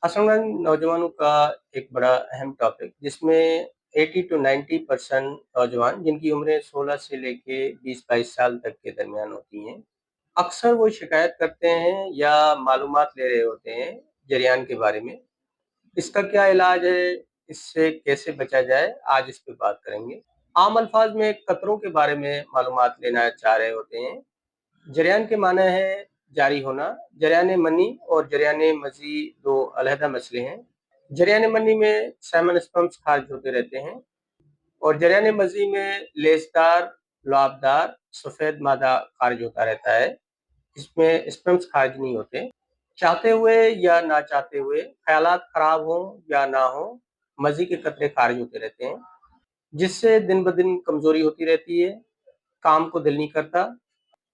असल में नौजवानों का एक बड़ा अहम टॉपिक जिसमें 80 टू 90% नौजवान जिनकी उम्रें 16 से लेके 20-22 साल तक के दरमियान होती हैं, अक्सर वो शिकायत करते हैं या मालूमात ले रहे होते हैं जरियान के बारे में। इसका क्या इलाज है? इससे कैसे बचा जाए? आज इस पे बात करेंगे। आम अल्फाज में कतरों के बारे में मालूमात लेना चाह रहे होते हैं। जरियान के माने है जारी होना। जरियान मनी और जरियान मजी दो अलहदा मसले हैं। जरियान मनी में सैमन स्पम्स खारिज होते रहते हैं और जरियान मजी में लेसदार, लुआबदार, सफ़ेद मादा खारिज होता रहता है। इसमें स्पम्स खारिज नहीं होते। चाहते हुए या ना चाहते हुए ख्यालात खराब हों या ना हो, मजी के कतरे खारिज होते रहते हैं, जिससे दिन ब दिन कमजोरी होती रहती है, काम को दिल नहीं करता,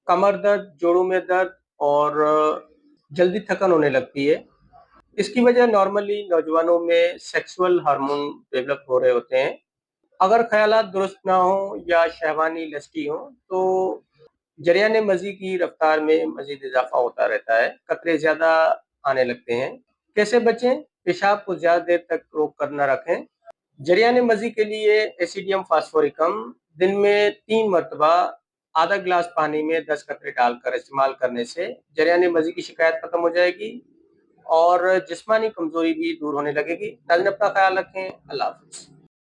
कमर दर्द, जोड़ों में दर्द और जल्दी थकन होने लगती है। इसकी वजह नॉर्मली नौजवानों में सेक्सुअल हार्मोन डेवलप हो रहे होते हैं। अगर ख्यालात दुरुस्त ना हो या शहवानी लस्टी हो तो जरियान मजी की रफ्तार में मजीद इजाफा होता रहता है, कतरे ज्यादा आने लगते हैं। कैसे बचें? पेशाब को ज्यादा देर तक रोक कर न रखें। जरियान मजी के लिए एसिडियम फास्फोरिकम दिन में 3 मरतबा आधा गिलास पानी में 10 कतरे डालकर इस्तेमाल करने से जरियान मजी की शिकायत खत्म हो जाएगी और जिस्मानी कमजोरी भी दूर होने लगेगी। नाज़रीन, अपना ख्याल रखें। अल्लाह हाफ़िज़।